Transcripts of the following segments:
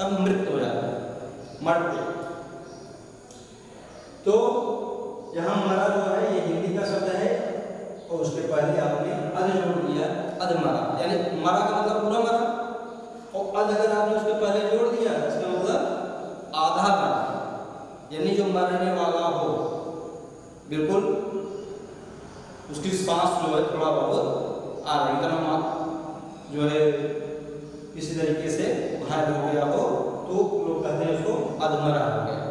तब मृत हो जाता है, मरते। तो यहाँ मरा जो है ये हिंदी का शब्द है और उसके पहले आपने अध जोड़ दिया, अधमरा, यानी मरा का मतलब पूरा मरा, और अध अगर आपने उसके पहले जोड़ दिया इसका मतलब आधा मरा, यानी जो मरने वाला हो बिल्कुल उसकी सांस जो है थोड़ा बहुत आ रही है, जो है किसी तरीके से घायल हो गया हो तो लोग कहते हैं उसको अधमरा हो गया,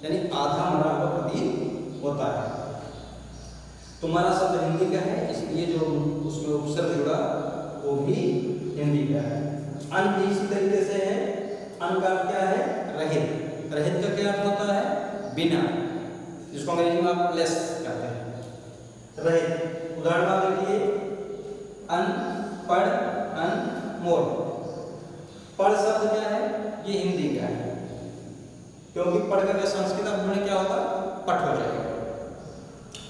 यानी आधा मरा हुआ प्रतीत होता है। तो मरा शब्द हिंदी का है, इसलिए जो उसमें उपसर्ग जुड़ा वो भी हिंदी का है। अन भी इसी तरीके से है। अन का क्या है? रहित। रहित का क्या अर्थ होता है? बिना, जिसको अंग्रेजी में आप लेस कहते हैं, रहित। उदाहरण आप देखिए, अनपढ़, अनमोल। पढ़ शब्द क्या है? ये हिंदी का है, क्योंकि पढ़ करके संस्कृत में क्या होगा? पठ हो जाएगा,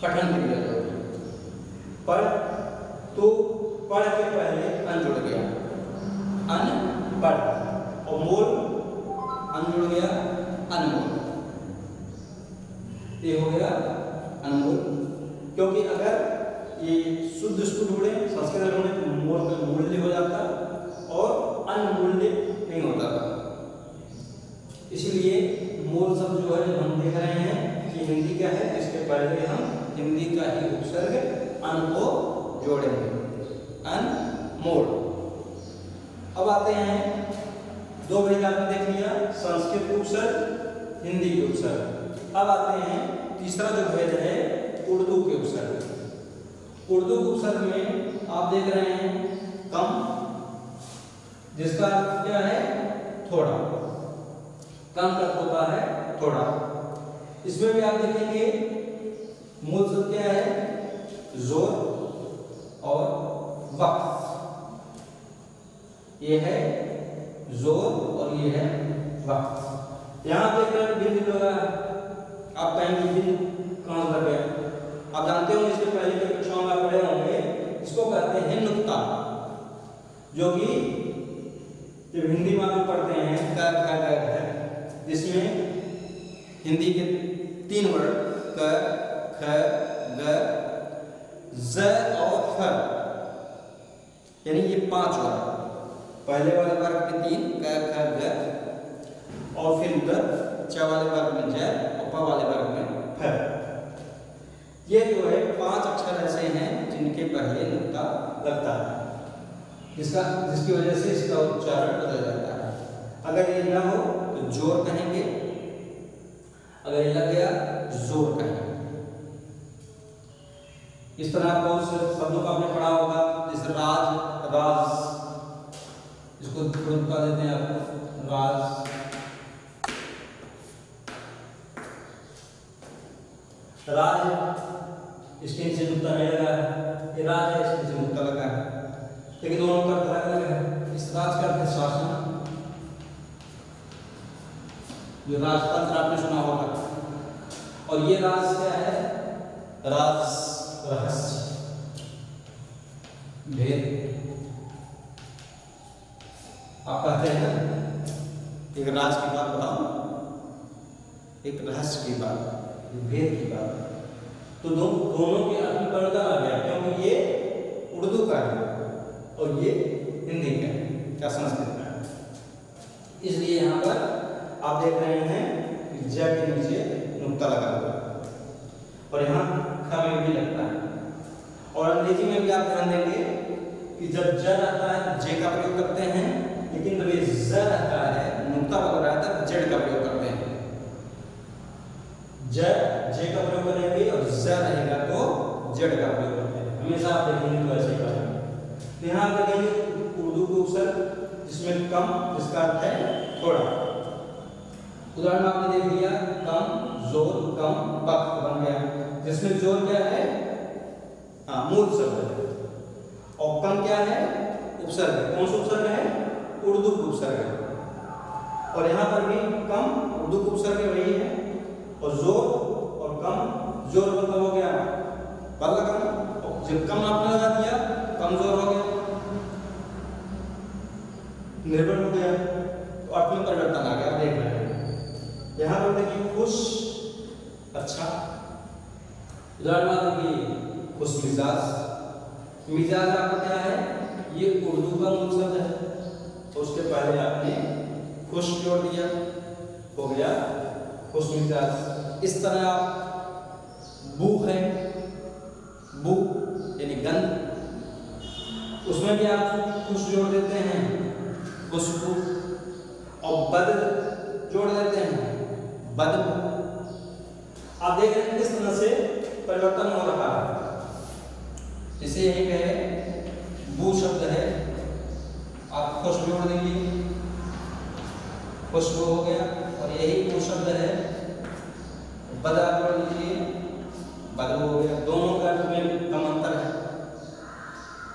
पठन क्रिया जो है पढ़, तो पढ़ के पहले अन जुड़ गया, अनपढ़, और मोल अन जुड़ गया, अनमोल, ये हो गया अनमोल। क्योंकि अगर ये शुद्ध इसको ढूंढे संस्कृत ढूंढे तो मोल का मूल्य हो जाता और अनमूल्य नहीं होता था, इसलिए मूल शब्द जो है हम देख रहे हैं कि हिंदी का है, इसके पहले हम हिंदी का ही उपसर्ग अन को जोड़ेंगे, अनमोल। अब आते हैं दो भेद आपने देख लिया, संस्कृत उपसर्ग, हिंदी के उपसर्ग। अब आते हैं तीसरा जो भेद है उर्दू के उपसर्ग। उर्दू के उपसर्ग में आप देख रहे हैं कम, जिसका अर्थ क्या है? थोड़ा, कम का होता है थोड़ा। इसमें भी आप देखेंगे मूल शब्द क्या है? जोर और वक्त। ये है जोर और ये है वक्त। यहाँ देख रहे हैं बिंदु लगा, आप कहेंगे बिंदु कहाँ लग गया? आप जानते होंगे, इसके पहले के कक्षाओं में पढ़े होंगे, इसको कहते हैं नुक्ता, जो कि जब हिंदी में आप पढ़ते हैं क ख ग घ, जिसमें हिंदी के 3 वर्ड क ख ग ज और फ, यानी ये 5 वर्ड, पहले वाले वर्ग में 3 क ख ग, और फिर उधर च वाले वर्ग में ज और प वाले वर्ग में फ। ये जो है 5 अक्षर ऐसे हैं जिनके पहले नुक्ता लगता है, जिसकी वजह से इसका उच्चारण बदल जाता है। अगर ये ना हो तो जोर कहेंगे, अगर ये लग गया जोर कहेंगे। इस तरह बहुत से शब्दों को आपने पढ़ा होगा, जैसे राज, राज, इसको बता देते हैं आपको राज, राज, इसके नीचे नुक्ता नहीं लगा है, ये राज है, इसके नीचे नुक्ता लगा है, लेकिन दोनों का अलग अलग है। इस राज का अर्थ है शासन, जो राजतंत्र आपने सुना होगा, और ये राज क्या है? राज, रहस्य, भेद। आप कहते हैं ना, एक राज की बात बताओ, एक रहस्य की बात, एक भेद की बात, तो दोनों के अर्थ में परिवर्तन आ गया, क्योंकि ये उर्दू का है और ये हिंदी का है, क्या संस्कृत का है। इसलिए यहाँ पर आप देख रहे हैं कि ज के नीचे नुक्ता लगा हुआ है, और यहाँ ख में भी लगता है। और अंग्रेजी में भी आप ध्यान देंगे कि जब ज रहता है तो जे का प्रयोग करते हैं, लेकिन जब ये ज रहता है, नुक्ता वगैरह रहता है, जेड का प्रयोग करते हैं। ज जे का प्रयोग करेंगे और ज रहेगा तो जेड का प्रयोग करते हैं, हमेशा आप देखेंगे तो ऐसे ही करेंगे। तो यहाँ देखेंगे उर्दू के उपसर्ग, जिसमें कम, जिसका अर्थ है थोड़ा। उदाहरण आपने देख लिया, कम, जोर, कम, वक्त बन गया, जिसमें जोर क्या है? हाँ, मूल शब्द है, और कम क्या है? उपसर्ग। कौन सा उपसर्ग है? उर्दू का उपसर्ग है। और यहाँ पर भी कम उर्दू का उपसर्ग वही है, और जोर और कम, जोर मतलब हो गया बल लगाना, और जब कम आपने लगा दिया कमजोर हो गया, निर्भर हो गया। तो अर्थ में परिवर्तन आ गया, देख रहे हैं। यहाँ पर देखिए खुश, अच्छा। उदाहरण देखिए खुश मिजाज। मिजाज आपका क्या है, ये उर्दू का मूल शब्द है, तो उसके पहले आपने खुश जोड़ दिया, हो गया खुश मिजाज। इस तरह आप बू है, बू यानी गंध, उसमें भी आप खुश जोड़ देते हैं, खुशबू। और बद जोड़ देते हैं, बदबू। आप देख रहे हैं किस तरह से परिवर्तन हो रहा है। जैसे यही कहे बू शब्द है, आप खुश जोड़ देंगे, खुशबू हो गया। और यही बू शब्द है, बद आप जोड़ दीजिए, बदबू हो गया। दोनों का अर्थ में कम अंतर है,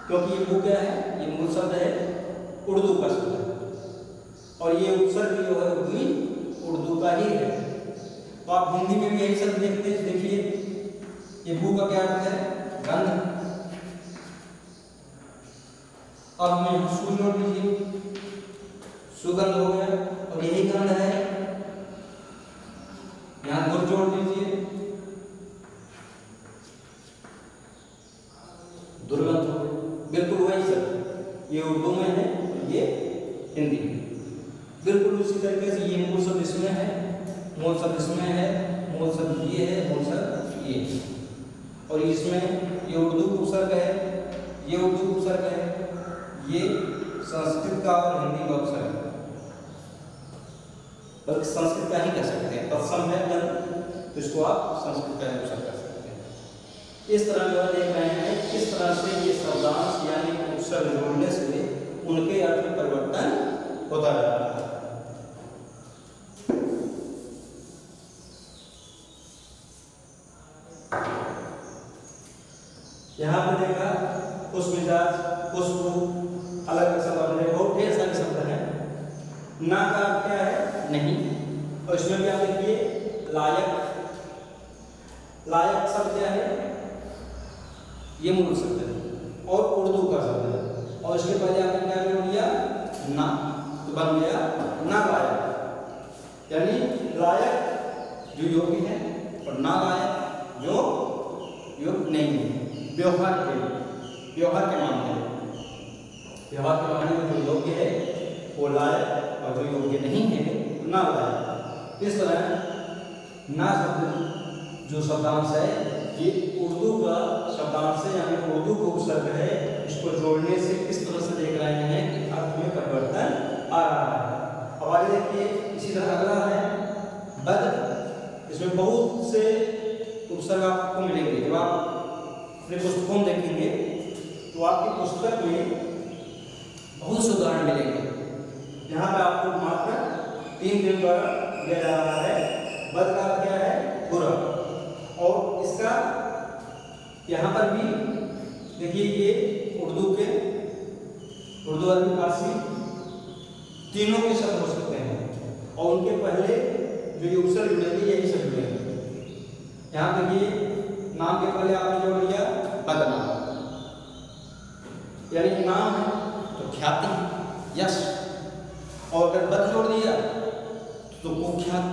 क्योंकि ये बू क्या है, ये मूल शब्द है, उर्दू का शब्द है, और ये उपसर्ग जो है भी उर्दू का ही है। तो आप हिंदी में भी यही शब्द देखते हैं, देखिए ये बू का क्या अर्थ है, गंध। अब हमें सु जोड़ दीजिए, सुगंध हो गया, और यही गंध है, यहाँ दुर जोड़ दीजिए, दुर्गंध हो गया। बिल्कुल वही शब्द, ये उर्दू में है, ये हिंदी में। बिल्कुल उसी तरीके से ये मूल शब्द इसमें है, मूल शब्द इसमें है, मूल शब्द ये है, मूल शब्द ये है, और इसमें ये उर्दू उपसर्ग है, ये उर्दू उपसर्ग है, ये संस्कृत का और हिंदी का उपसर्ग है, बल्कि संस्कृत का ही कह सकते हैं, तत्सम है गंध, तो इसको आप संस्कृत का उपसर्ग कर सकते हैं। इस तरह जो देख रहे हैं किस तरह से ये शब्दांश यानी उपसर्ग जोड़ने से उनके अर्थ में परिवर्तन होता जा रहा है। यहाँ पे देखा खुश मिजाज, खुशबू, अलग शब्द हमने बहुत ढेर सारे शब्द हैं। ना का अर्थ क्या है, नहीं, और इसमें भी आप देखिए लायक। लायक शब्द क्या है, ये मूल शब्द है और उर्दू का शब्द है, और इसके पहले आपने क्या जोड़ दिया, ना, तो बन गया ना लायक। यानी लायक जो योग्य है और ना लायक जो योग्य नहीं है। व्यवहार के मामले में, व्यवहार के मामले में जो योग्य है वो लायक, और जो योग्य नहीं है ना लायक। इस तरह ना शब्द जो शब्दांश है, ये उर्दू का शब्दांश है, यानी उर्दू को उपसर्ग है। इसको जोड़ने से किस तरह से देख रहे हैं कि अर्थ में परिवर्तन आ रहा है। अब आगे देखिए, इसी तरह अगला है बद। इसमें बहुत से उपसर्ग आपको मिलेंगे। जब आप अपने पुस्तकों में देखेंगे तो आपकी पुस्तक में बहुत से उदाहरण मिलेंगे। यहाँ पे आपको मात्र 3 दिन द्वारा दिया जा रहा है। बद का क्या है, बुरा, और इसका यहाँ पर भी देखिए ये उर्दू अरबी फारसी तीनों के शब्द हो सकते हैं, और उनके पहले जो ये उपसर्ग जुड़ेंगे यही शब्द जुड़ेंगे। यहाँ देखिए नाम के पहले आपने जोड़ दिया बदनाम, यानी नाम है तो ख्याति, यश, और अगर बद जोड़ दिया तो कुख्यात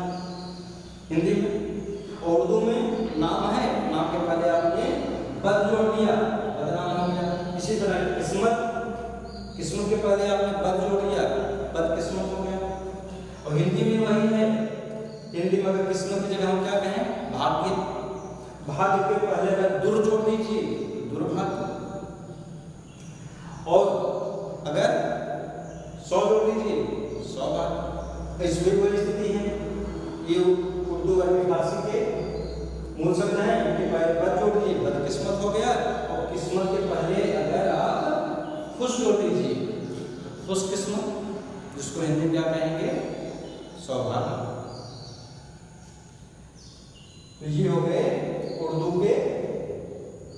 हिंदी में। और उर्दू में नाम है, नाम के पहले आपने बद जोड़ दिया, बदनाम हो गया। इसी तरह किस्मत के पहले आपने बद जोड़ दिया, बदकिस्मत हो गया। और हिंदी में वही है, हिंदी में अगर किस्मत की जगह हम क्या कहें, भाग्य, भाग्य के पहले अगर दुर जोड़ दीजिए, दुर्भाग्य। और अगर 100 जोड़ दीजिए, सौभाग्य। इसमें कोई स्थिति है, ये उर्दू अरबी फारसी के मूल शब्द हैं, इनके पहले बद जोड़ दीजिए, बदकिस्मत हो गया। और किस्मत के पहले अगर आप खुश जोड़ दीजिए, खुश किस्मत, जिसको हिंदी में क्या कहेंगे, सौभाग्य। तो ये हो गए उर्दू के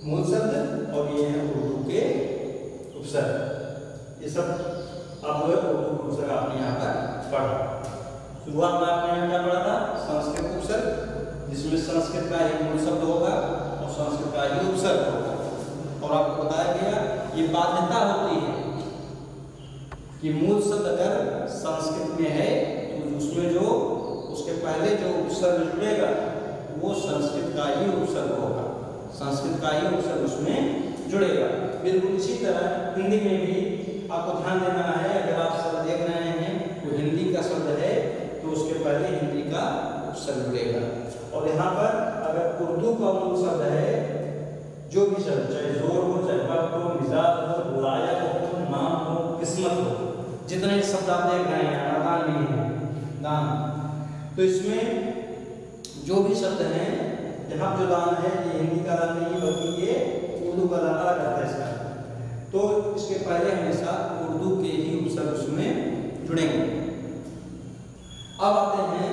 मूल शब्द, और ये है उर्दू के उपसर्ग। ये सब आप लोग उर्दू के उपसर्ग आपने यहाँ पर पढ़ा। शुरुआत में आपने यहाँ क्या पढ़ा था, संस्कृत उपसर्ग, जिसमें संस्कृत का ही मूल शब्द होगा और संस्कृत का ही उपसर्ग होगा। और आपको बताया गया ये बाध्यता होती है कि मूल शब्द अगर संस्कृत में है तो उसमें जो उसके पहले जो उपसर्ग जुड़ेगा वो संस्कृत का ही उपसर्ग होगा, संस्कृत का ही उपसर्ग उसमें जुड़ेगा। बिल्कुल इसी तरह हिंदी में भी आपको ध्यान देना है, अगर आप शब्द देख रहे हैं तो हिंदी का शब्द है तो उसके पहले हिंदी का उपसर्ग जुड़ेगा। और यहाँ पर अगर उर्दू का मूल शब्द है, जो भी शब्द चाहे जोर हो, चाहे वक्त हो, मिजाज हो, लायक हो, नाम हो, किस्मत हो, जितने शब्द आप देख रहे हैं, दान भी है, दान, तो इसमें जो भी शब्द हैं, यहाँ जो दान है ये हिंदी का दान नहीं बल्कि ये उर्दू का दान अलग रहता है इसका, तो इसके पहले हमेशा उर्दू के ही उपसर्ग उसमें जुड़ेंगे। अब आते हैं,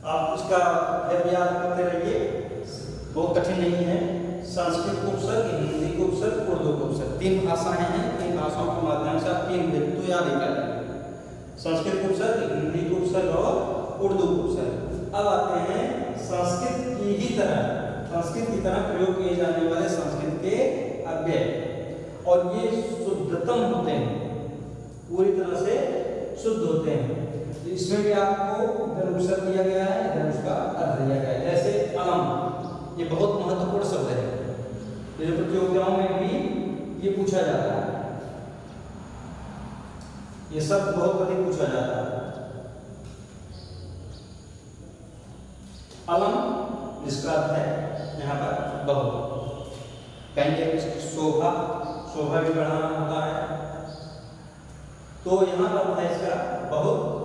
आप इसका याद करते रहिए, बहुत कठिन नहीं है। संस्कृत उपसर्ग, हिंदी को उपसर्ग, उर्दू को उपसर्ग, तीन भाषाएं हैं, तीन भाषाओं के माध्यम से आप तीन बिंदु याद ही कर लेंगे, संस्कृत उपसर्ग, हिंदी को उपसर्ग और उर्दू को उपसर्ग। अब आते हैं संस्कृत की ही तरह, संस्कृत की तरह प्रयोग किए जाने वाले संस्कृत के अव्यय, और ये शुद्धतम होते हैं, पूरी तरह से शुद्ध होते हैं। इसमें भी आपको इधर उपसर्ग दिया गया है, इधर उसका अर्थ दिया गया है। जैसे अलम, ये बहुत महत्वपूर्ण शब्द है, ये प्रतियोगिताओं में भी ये पूछा जाता है, ये शब्द बहुत अधिक पूछा जाता है। अलम जिसका अर्थ है यहाँ पर बहुत, कहेंगे इसकी शोभा, शोभा भी बढ़ाना होता है, तो यहाँ पर है इसका बहुत